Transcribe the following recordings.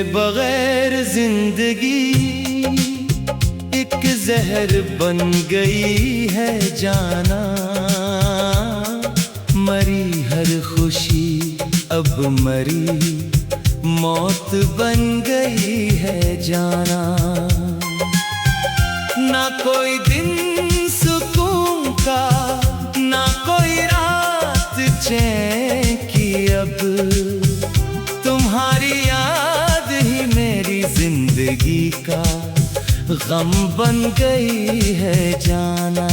बगैर जिंदगी एक जहर बन गई है जाना। मरी हर खुशी अब मरी मौत बन गई है जाना। ना कोई दिन सुकून का, ना कोई रात चैन की, अब तुम्हारी याद ही मेरी जिंदगी का गम बन गई है जाना।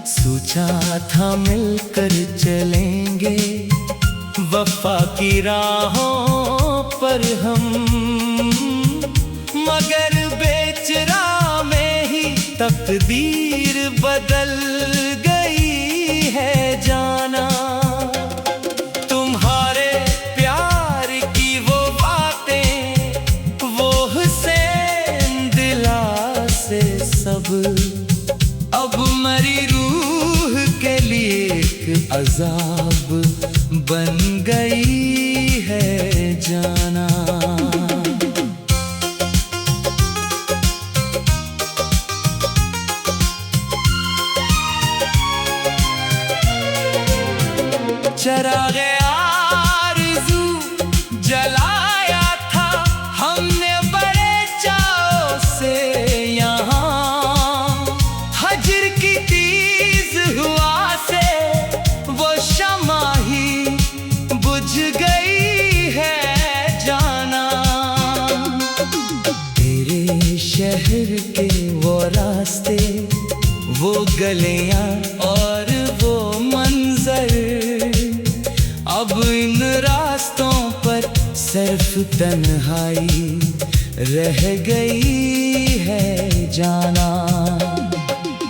सोचा था मिलकर चलेंगे वफा की राहों पर हम, मगर बेचरा में ही तकदीर बदल गई है जाना। तुम्हारे प्यार की वो बातें, वो हुसैन दिला से सब, अब मरी रूह के लिए एक अजाब बन गई है जाना। चरागे आरज़ू जलाया था हमने बड़े चाव से यहाँ, हजर की तीज हुआ से वो शमा ही बुझ गई है जाना। तेरे शहर के वो रास्ते, वो गलियां और वो मंजर, अब इन रास्तों पर सिर्फ तन्हाई रह गई है जाना।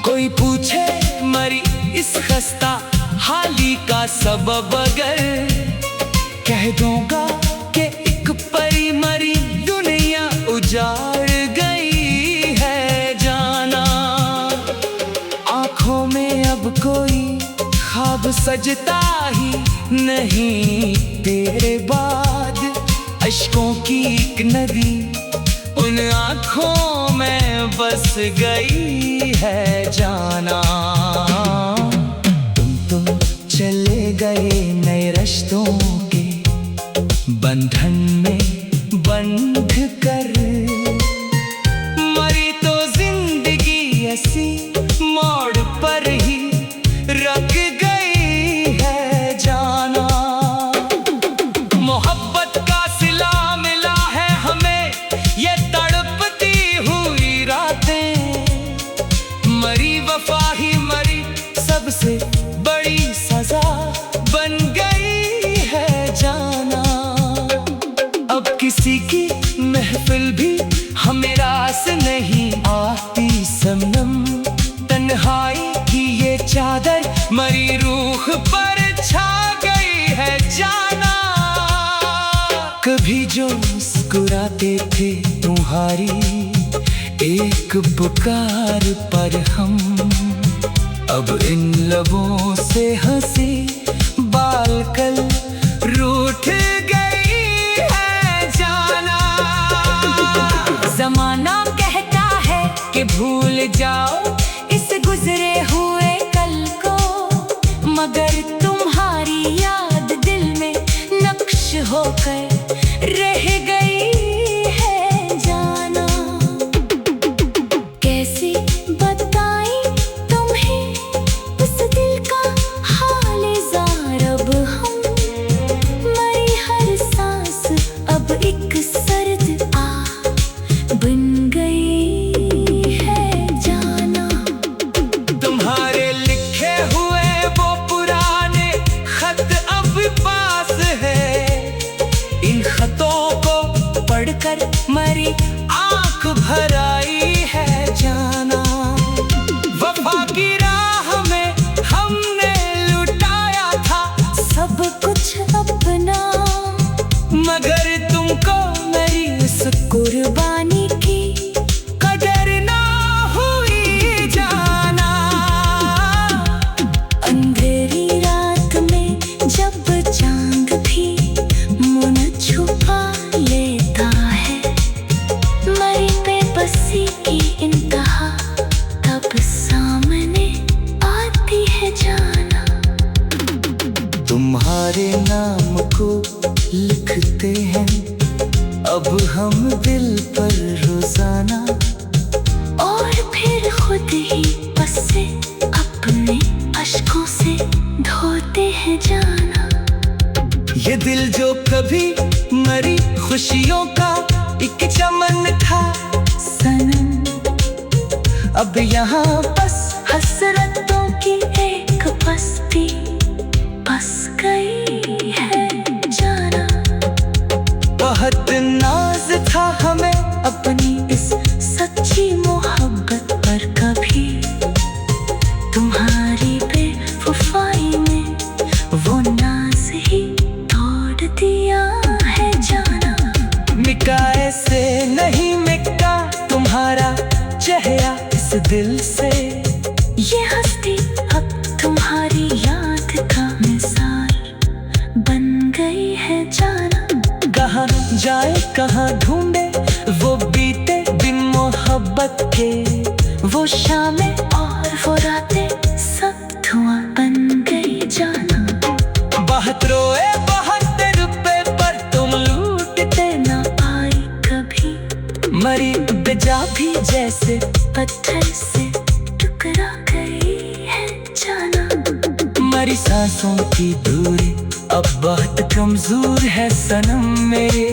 कोई पूछे मरी इस खस्ता हाली का सबब, अगर कह दूंगा कि एक परी मरी दुनिया उजाड़ गई है जाना। आंखों में अब कोई ख्वाब सजता ही नहीं, तेरे बाद अश्कों की एक नदी उन आँखों में बस गई है जाना। तुम तो चले गए नए रिश्तों के बंधन में बंध कर, मरी तो जिंदगी ऐसी मोड़ पर ही रख गई है जाना। मोहब्बत का सिला मिला है हमें ये तड़पती हुई रातें, मरी वफा ही मरी सबसे बड़ी सजा बन गई है जाना। अब किसी की महफिल भी हमें रास नहीं आती सनम, तन्हाई की ये चादर मरी रूह पर छा गई है जाना। कभी जो मुस्कुराते थे तुम्हारी एक पुकार पर हम, अब इन लबों से हंसी बाल कल रूठ गई है जाना। जमाना कहता है कि भूल जाओ इस गुजरे हुए कल को, मगर तुम्हारी याद दिल में नक्श होकर रह गई है जाना। कैसे बताएं तुम्हें उस दिल का हाल ज़ार, अब हम मरी हर सांस अब एक सर्द आह बन गई है जाना। तुम लिखते हैं अब हम दिल पर रोजाना, और फिर खुद ही बस से अपने अश्कों से धोते हैं जाना। ये दिल जो कभी मरी खुशियों का एक चमन था सनम, अब यहाँ बस हसरतों की एक बस्ती बस गई है जाना। बहुत नाज था हमें अपनी इस सच्ची मोहब्बत पर, कभी तुम्हारी बेवफाई में वो नाज ही तोड़ दिया है जाना। मिटाए से नहीं मिटा तुम्हारा चेहरा इस दिल से, ये हस्ती अब तुम्हारी याद का मिसाल बन गई है जाना। कहाँ जाए कहाँ ढूंढे वो बीते दिन मोहब्बत के, वो शामें और वो रातें सब धुआं बन गई जाना। बहुत रोए बहुत रुपए पर तुम लूटते ना आई कभी, मरी बेजा भी जैसे पत्थर से टुकरा गई है जाना। मरी सांसों की दूरी अब बहुत कमजोर है सनम मेरे,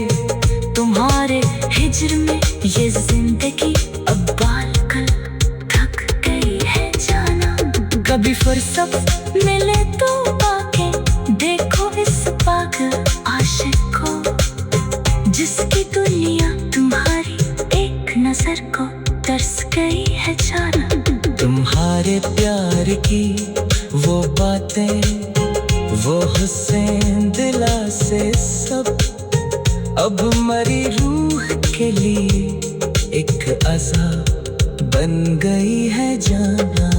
तुम्हारे हिज्र में ये जिंदगी अब बाल कल थक गई है जाना। कभी फुर्सत मिले तो आके देखो इस पागल आशिक को, जिसकी दुनिया तुम्हारी एक नजर को तरस गई है जाना। तुम्हारे प्यार की वो बातें, वो हुस्न दिला से सब अब मरी रूह के लिए एक अज़ाब बन गई है जाना।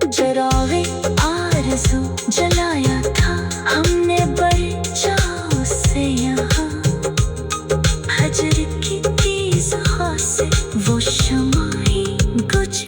चरागे आरज़ू जलाया था हमने बड़े चाव से यहाँ, हजर की तेज हवा से वो शमा ही गुज।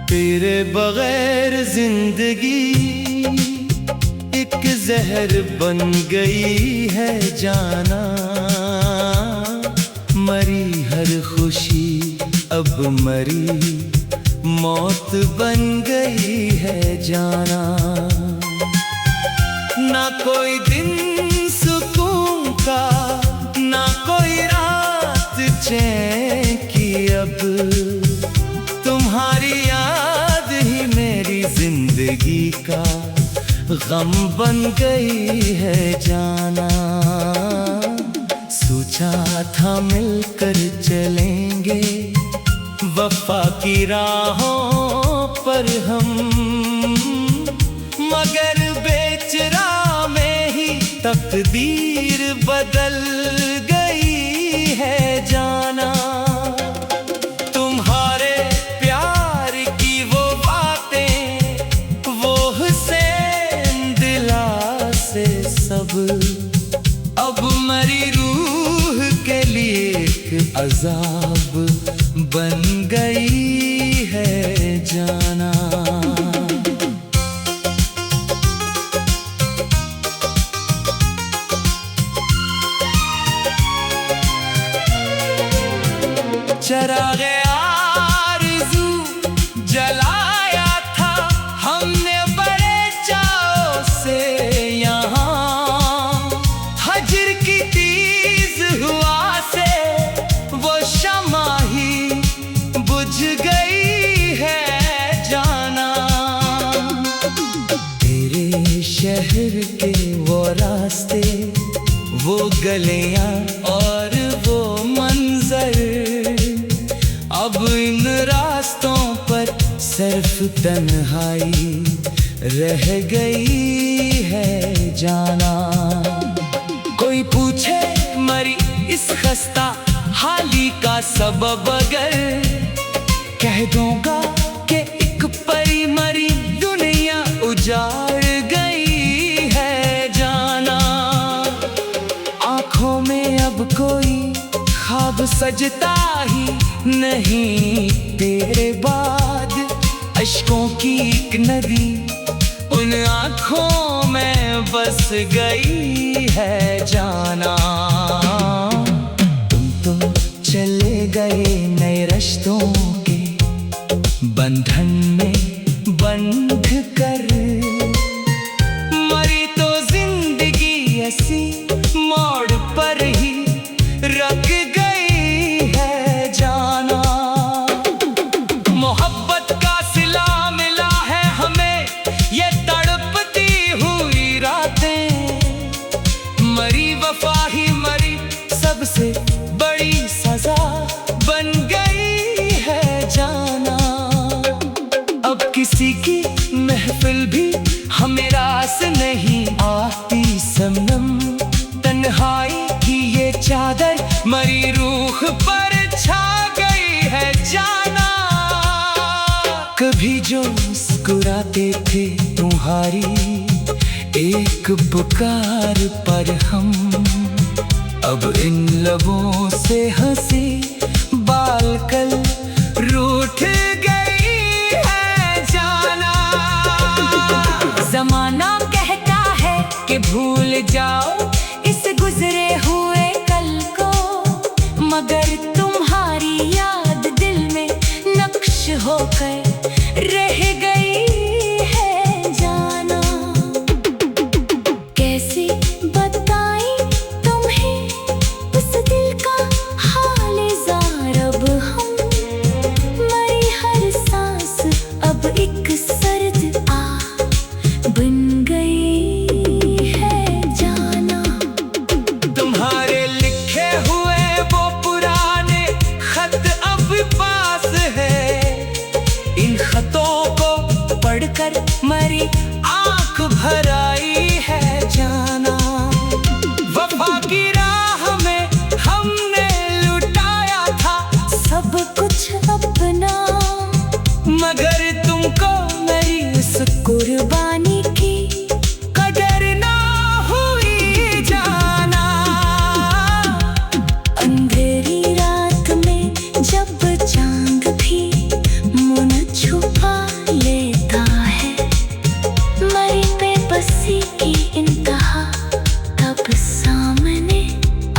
तेरे बगैर जिंदगी एक जहर बन गई है जाना, मरी हर खुशी अब मरी मौत बन गई है जाना। ना कोई दिन सुकून का, ना कोई रात चैन की, अब तुम्हारी याद ही मेरी जिंदगी का गम बन गई है जाना। सोचा था मिलकर चलेंगे वफा की राहों पर हम, मगर बेचरा में ही तकदीर बदल गई है जाना। तुम्हारे प्यार की वो बातें, वो हुस्न दिला से सब अब मरी रूह के लिए एक अज़ाब बन गई है जाना। चरागे आरज़ू जलाया था हमने बड़े चाव से यहाँ, हजर की तेज हवा से वो शमा ही बुझ गई है जाना। तेरे शहर के वो रास्ते, वो गलियां और वो मंजर, अब इन रास्तों पर सिर्फ तन्हाई रह गई है जाना। कोई पूछे मरी इस खस्ता हाली का सबब अगर, कह दूंगा कि एक परी मरी दुनिया उजाड़ गई है जाना। आंखों में अब कोई ख्वाब सजता ही नहीं तेरे बाद। अश्कों की एक नदी उन आंखों में बस गई है जाना। तुम तो चले गए नए रिश्तों के बंधन में बंध कर। मरी तो जिंदगी ऐसी मोड़ पर ही रख गई है जाना। मोहब्बत का सिला मिला है हमें ये तड़पती हुई रातें। मरी वफा ही मरी सबसे बड़ी सजा बन गई है जाना। अब किसी की महफिल भी हमें रास नहीं आती सनम। तन्हाई की ये चादर मरी रूह पर छा गई है जाना। कभी जो मुस्कुराते थे तुम्हारी एक पुकार पर हम, अब इन लबों से हंसी बाल कल रूठ गई है जाना। जमाना कहता है कि भूल जाओ इस गुजरे हुए कल को, मगर तुम्हारी याद दिल में नक्श होकर रह गई है जाना। कैसे बताएं तुम्हें उस दिल का हाल ज़ार अब हम। मरी हर सांस अब एक सर्द आह बन गई है जाना। तुम्हारे लिखे हुए वो पुराने खत अब पास है। इन खतों को पढ़कर मरी आंख भर आई है जाना। वफा की राह में हमने लुटाया था सब कुछ अपना, मगर तुमको मेरी इस कुर्बानी की कदर ना हुई जाना। अंधेरी रात में जब चांद भी मुन छुपा लेता है, मरी बेबसी की इंतहा तब सामने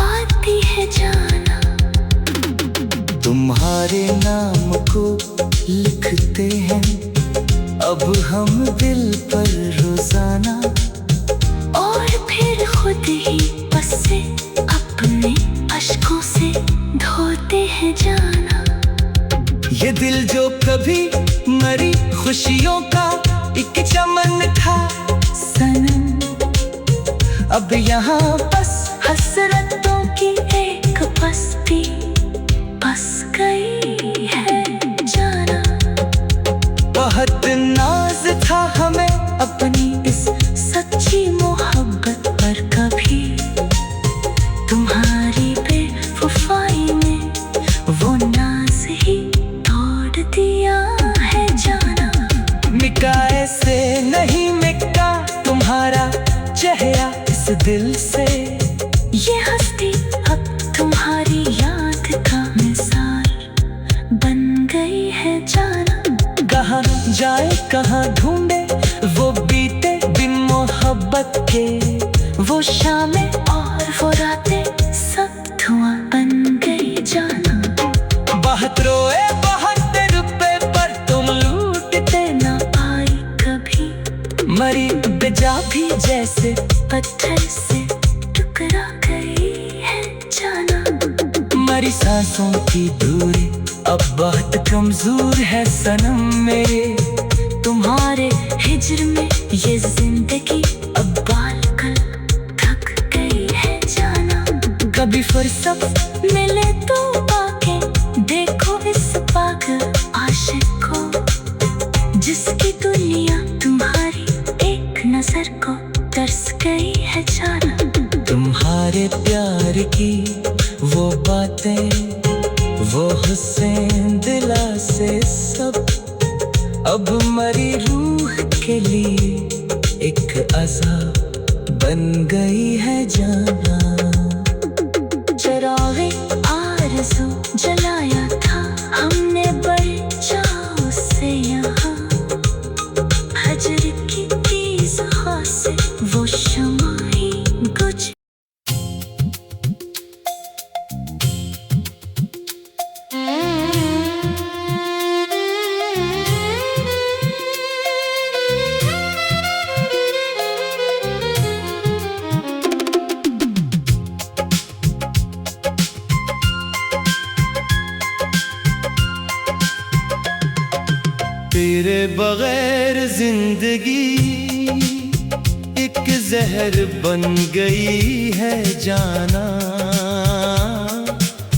आती है जाना। तुम्हारे नाम को लिखते हैं अब हम दिल पर रोजाना, और फिर खुद ही बस से अपने अश्कों से धोते हैं जाना। ये दिल जो कभी मरी खुशियों का एक चमन था सनम, अब यहाँ बस हसरतों की एक बस्ती बस गई है जाना। बहुत नाज था हमें अपनी इस सच्ची मोहब्बत पर, कभी तुम्हारी बेवफाई ने वो नाज ही तोड़ दिया है जाना। मिटाए से नहीं मिटा तुम्हारा चेहरा इस दिल से। ये हस्ती अब तुम्हारी याद का निसार बन गई है जाना। कहाँ जाए कहाँ ढूंढे वो बीते दिन मोहब्बत के, वो शामें और वो रातें सब धुआं बन गई जाना। बहुत रोए बहुत रुपए पर तुम लूटते ना पाई कभी मरी बेजा भी जैसे पत्थर से टकरा गई है जाना। मरी सांसों की दूरी अब बहुत कमजोर है सनम मेरे। तुम्हारे हिज्र में ये जिंदगी अब बाल कल थक गई है जाना। कभी फुर्सत मिले तो आके देखो इस पागल आशिक को, जिसकी दुनिया तुम्हारी एक नजर को तरस गई है जाना। तुम्हारे प्यार की वो बातें वो हुस्न दिला से सब अब मरी रूह के लिए एक अज़ाब बन गई है जाना। चरागे आरज़ू जलाया था हमने बड़े चाव से यहाँ, हजर की तेज़ हवा से वो शम्मा ही बुझ। तेरे बगैर जिंदगी एक जहर बन गई है जाना।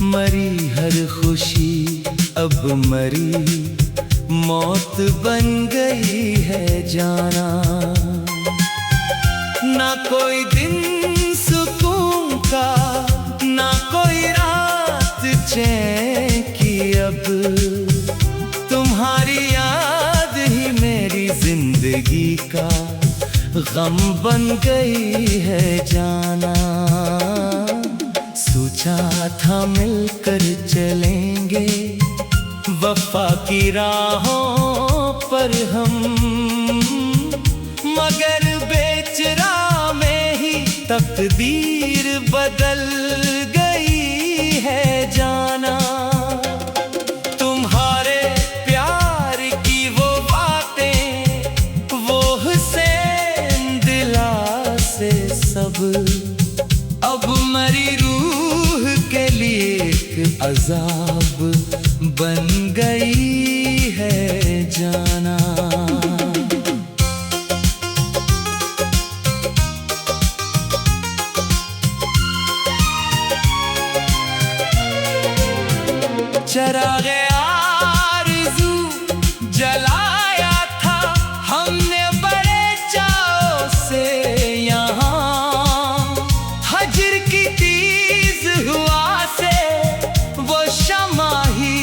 मरी हर खुशी अब मरी मौत बन गई है जाना। ना कोई दिन सुकून का, ना कोई रात चैन की, अब तुम्हारी याद ही मेरी जिंदगी का गम बन गई है जाना। सोचा था मिलकर चलेंगे वफा की राहों पर हम, मगर बेचरा में ही तकदीर बदल गई है जाना। तुम्हारे प्यार की वो बातें, वो हुस्न दिला से सब अब मरी रूह के लिए एक अज़ाब बन गई है जाना। चरागे आरज़ू जलाया था हमने बड़े चाव से यहाँ, हजर की तेज़ हवा से वो शम्मा ही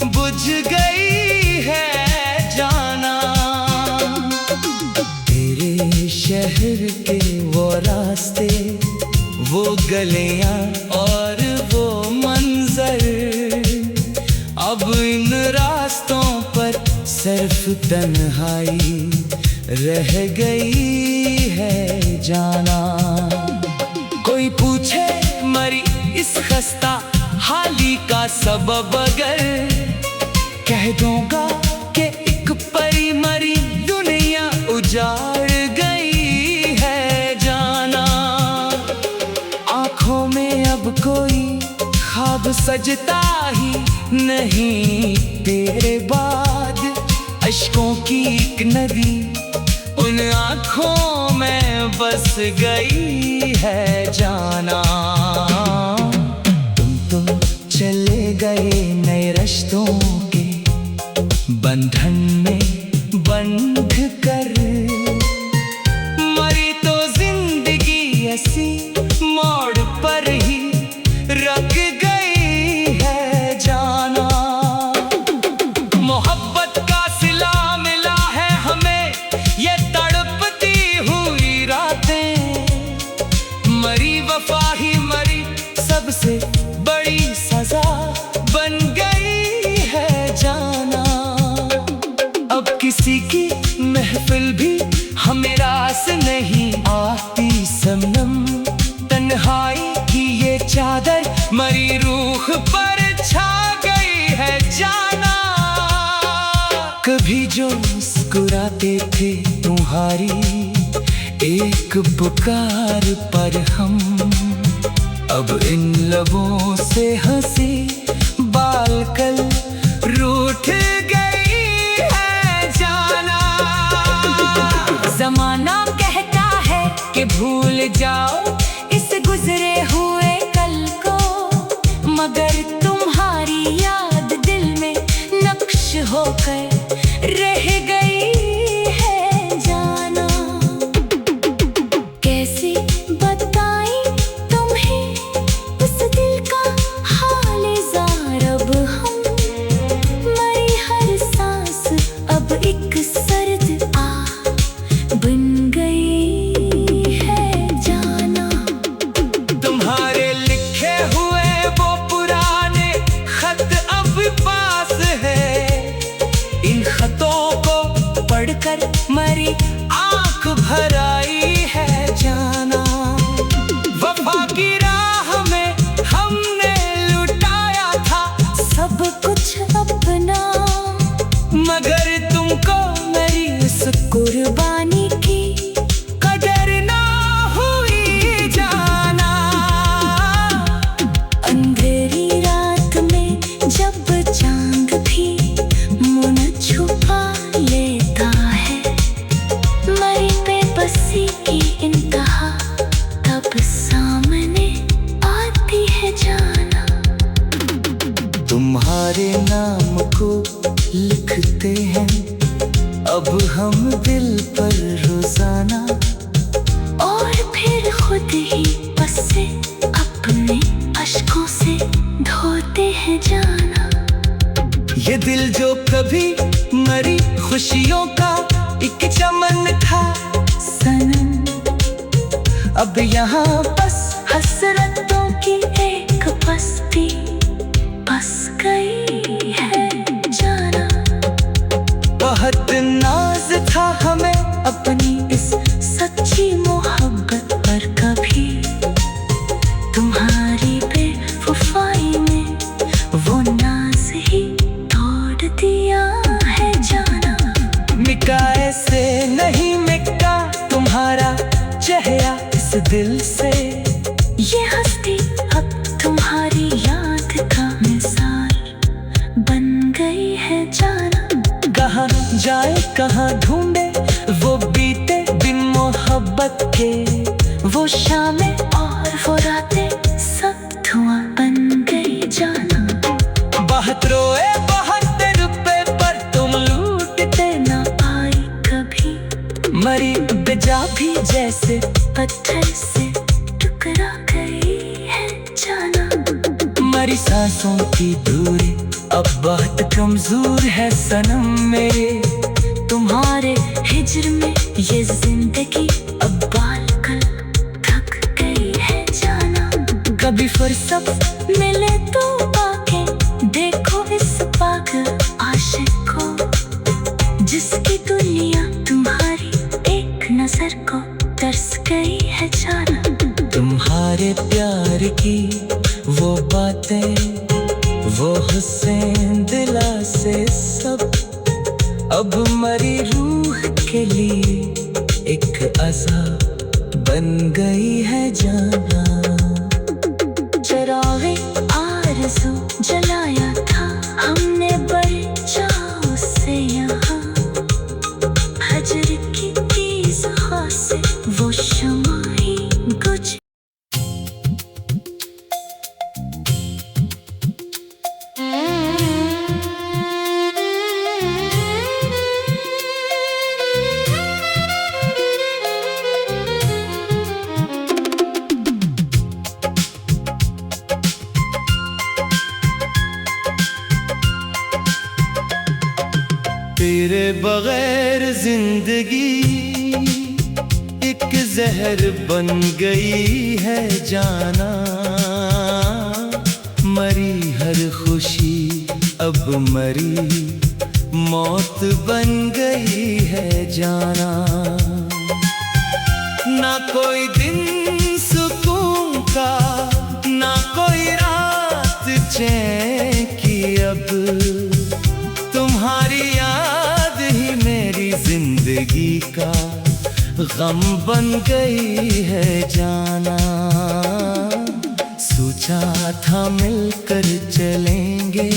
बुझ गई है जाना। तेरे शहर के वो रास्ते, वो गलियां और वो मंजर, अब इन रास्तों पर सिर्फ तन्हाई रह गई है जाना। कोई पूछे मरी इस खस्ता हाली का सबब, अगर कह दूंगा कि एक परी मरी दुनिया उजाड़ गई है जाना। आँखों में अब कोई ख्वाब सजता ही नहीं तेरे बाद, अश्कों की एक नदी उन आँखों में बस गई है जाना। तुम तो चले गए नए रिश्तों के बंधन में बंध कर, मरी तो जिंदगी ऐसी मोड़ पर ही रख गई है जाना। मोहब्बत का सिला मिला है हमें ये तड़पती हुई रातें, मरी वफा ही मरी सबसे बड़ी सजा बन गई है जाना। अब किसी की महफिल भी हमें रास नहीं आती सनम, तन्हाई की ये चादर मरी रूह पर छा गई है जाना। कभी जो मुस्कुराते थे तुम्हारी एक पुकार पर हम, अब इन लबों से हंसी बाल कल रूठ गई है जाना। जमाना कहता है कि भूल जाओ इस गुजरे हुए कल को, मगर तुम्हारी याद दिल में नक्श होकर रह गई है जाना। कैसे बताएं तुम्हें उस दिल का हाल ज़ार, अब लिखते हैं अब हम दिल पर रोजाना, और फिर खुद ही बस से अपने अश्कों से धोते हैं जाना। ये दिल जो कभी मरी खुशियों का एक चमन था सनम, अब यहाँ बस हसरतों की एक बस्ती बस गई है जाना। बहुत नाज था हमें अपनी इस सच्ची मोहब्बत पर, कभी तुम्हारी बेवफाई ने वो नाज ही तोड़ दिया है जाना। मिटाए से नहीं मिटा तुम्हारा चेहरा इस दिल से, ये हस्ती अब तुम्हारी याद का मिसाल बन गई है जाना। कहाँ जाए कहाँ ढूंढे वो बीते दिन मोहब्बत के, वो शामें और वो रातें सब धुआं बन गई जाना। बहुत रोए बहुत रुपए पर तुम लूटते ना आई कभी, मरी बेजा भी जैसे पत्थर से टकरा गई है जाना। मरी सांसों की दूरी अब बहुत कमजोर है सनम मेरे, तुम्हारे हिज्र में ये जिंदगी अब बाल कल थक गई है जाना। कभी फुर्सत मिले तो आके देखो इस पागल आशिक को, जिसकी दुनिया तुम्हारी एक नजर को तरस गई है जाना। तुम्हारे प्यार की वो बातें वो हुस्न दिला से सब अब मरी रूह के लिए एक अज़ाब बन गई है जाना। चरागे आरज़ू जलाया था हमने बड़े चाव से यहाँ, हजर की तेज़ हवा से वो शमा ही बुझ। तेरे बगैर जिंदगी एक जहर बन गई है जाना, मरी हर खुशी अब मरी मौत बन गई है जाना। ना कोई दिन सुकून का ना कोई रात चैन की, अब तुम्हारी याद ही मेरी जिंदगी का गम बन गई है जाना। सोचा था मिलकर चलेंगे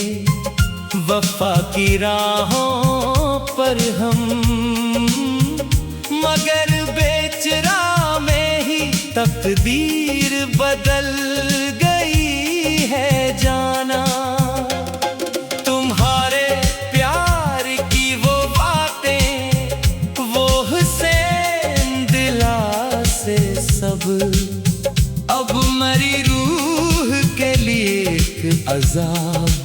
वफा की राहों पर हम, मगर बेचरा में ही तकदीर बदल गई है जाना। अब मरी रूह के लिए एक अज़ाब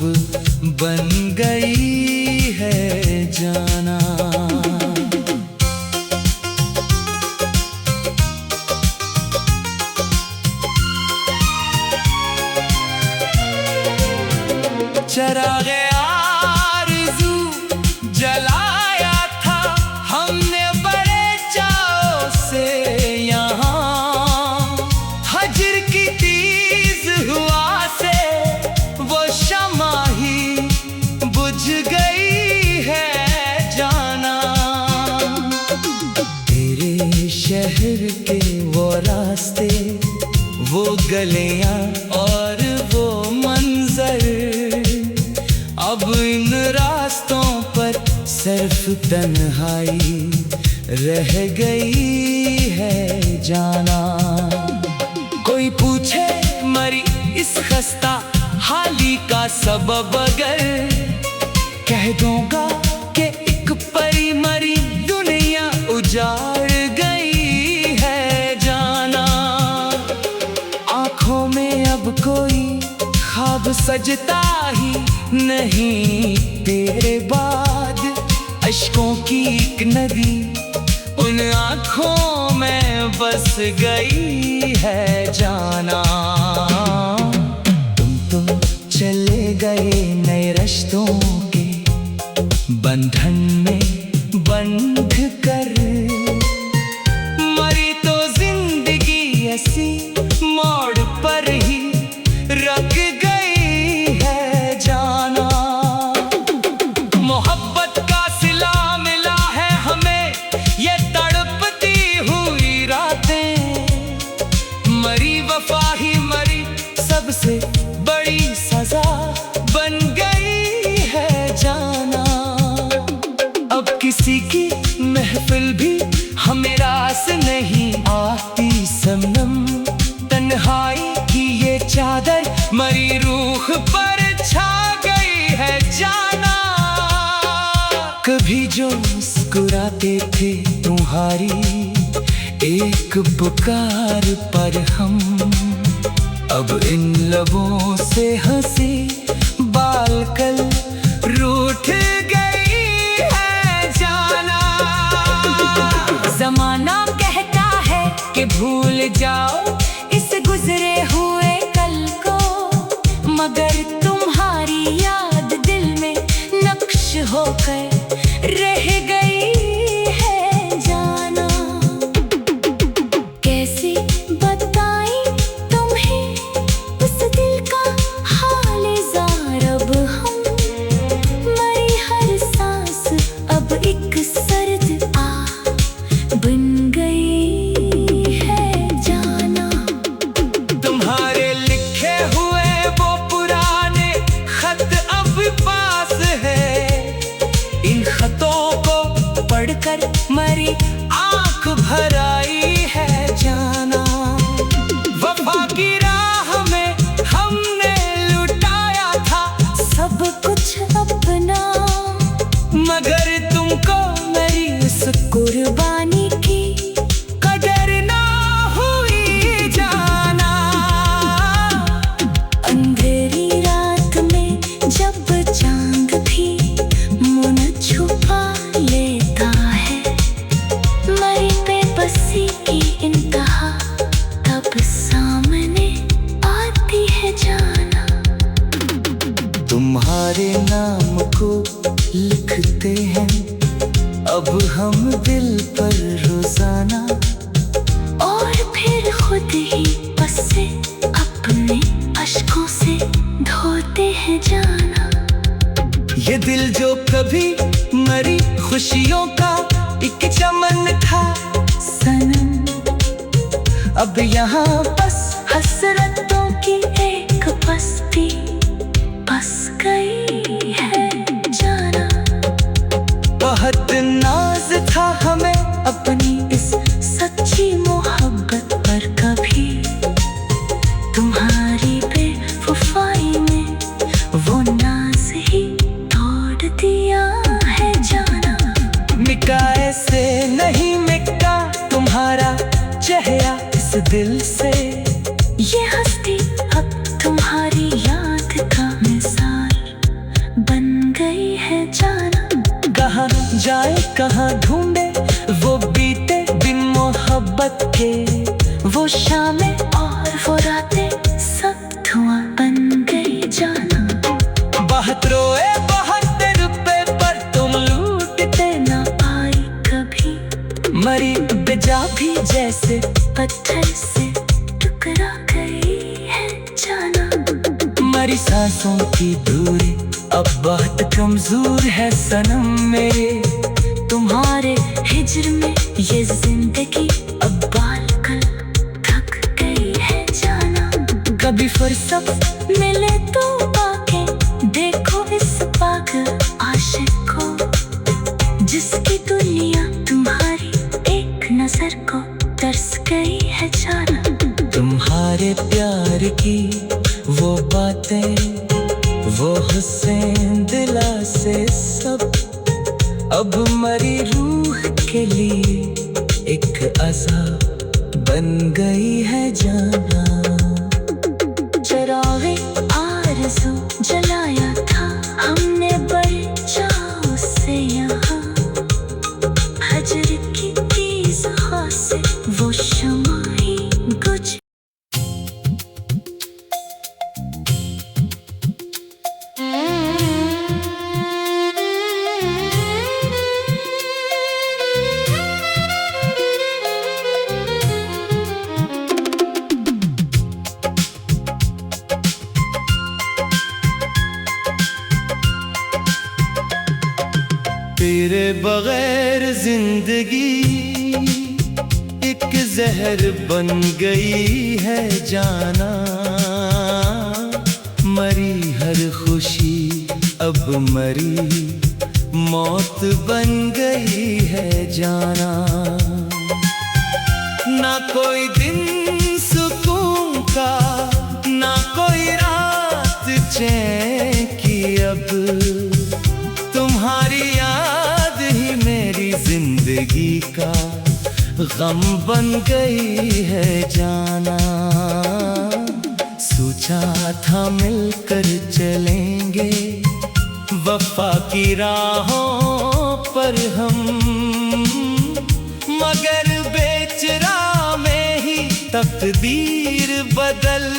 बन गई है जाना। चरागे आरज़ू जलाया था हमने बड़े चाव से यहाँ, हजर की तेज़ हवा से वो शमा ही बुझ गई है जाना। तेरे शहर के वो रास्ते वो गलियां और वो मंजर, अब इन रास्तों पर सिर्फ तन्हाई रह गई है जाना। कोई पूछे मरी इस खस्ता हाली का सबब अगर, कह दूंगा कि एक परी मरी दुनिया उजाड़ गई है जाना। आंखों में अब कोई ख्वाब सजता ही नहीं तेरे बाद। अश्कों की एक नदी उन आंखों में बस गई है जाना। तुम चले गए नए रिश्तों के बंधन में बंध कर। मरी तो जिंदगी ऐसी मोड़ पर ही रख गई है जाना। मोहब्बत का सिला मिला है हमें ये तड़पती हुई रातें। मरी वफा ही मरी सबसे बड़ी सजा बन गई है जाना। अब किसी की महफिल भी हमें रास नहीं आती सनम। तन्हाई की ये चादर मरी रूह पर छा गई है जाना। कभी जो मुस्कुराते थे तुम्हारी एक पुकार पर हम, अब इन लबों से हंसी बाल कल रूठ गई है जाना। जमाना कहता है कि भूल जाओ इस गुजरे हुए कल को, मगर तुम्हारी याद दिल में नक्श होकर रह गई है जाना। कैसे बताएं तुम्हें उस दिल का हाल ज़ार अब हम, मरी हर सांस अब एक सर्द आह बन गई है जाना। तुम्हारे लिखे हुए वो पुराने खत अब पास है। इन खतों को पढ़कर मरी आंख भर आई है जाना। वफा की राह में हमने लुटाया था सब कुछ अपना, मगर तुमको मेरी उस कुर्बानी की कदर ना हुई जाना। अंधेरी रात में जब चांद भी मुन छुपा लेता है, मरी बेबसी की इंतहा तब सामने आती है जाना। तुम्हारे नाम को लिखते हैं अब हम दिल पर रोजाना, और फिर खुद ही बस से अपने अश्कों से धोते हैं जाना। ये दिल जो कभी मरी खुशियों का एक चमन था सनम, अब यहाँ बस हसरतों की एक बस्ती बस गई है जाना। बहुत नाज था हमें अपनी इस सच्ची मोहब्बत पर, कभी तुम्हारी बेवफाई में वो नाज ही तोड़ दिया है जाना। मिटा ऐसे नहीं मिटा तुम्हारा चेहरा इस दिल से, ये हस्ती अब तुम्हारी याद का मिसाल बन गई है जाना। कहाँ जाए कहाँ ढूंढे वो बीते दिन मोहब्बत के, वो शामें और वो रातें सब धुआं बन गई जाना। बहुत रोए बहुत रुपए पर तुम लूटते ना पाई कभी, मरी बेजा भी जैसे पत्थर से टुकरा गई है जाना। मरी सांसों की दूरी अब बहुत कमजोर है सनम मेरे, तुम्हारे हिज्र में ये जिंदगी अब बाल कल थक गई है जाना। कभी फुर्सत मिले तो आके देखो इस पागल आशिक को, जिसकी दुनिया तुम्हारी एक नजर को तरस गई है जाना। तुम्हारे प्यार की वो बातें वो हुसैन दिला से सब अब मरी रूह के लिए एक अज़ाब बन गई है जाना। चरागे आरज़ू जलाया था हमने बड़े चाव से यहाँ, हजर की तेज़ हवा से वो शमा ही बुझ। तेरे बगैर जिंदगी एक जहर बन गई है जाना। मरी हर खुशी अब मरी मौत बन गई है जाना। ना कोई दिन सुकून का, ना कोई रात चैन की, अब तुम्हारी याद ही मेरी जिंदगी का गम बन गई है जाना। सोचा था मिलकर चलेंगे वफा की राहों पर हम, मगर बेचरा में ही तकदीर बदल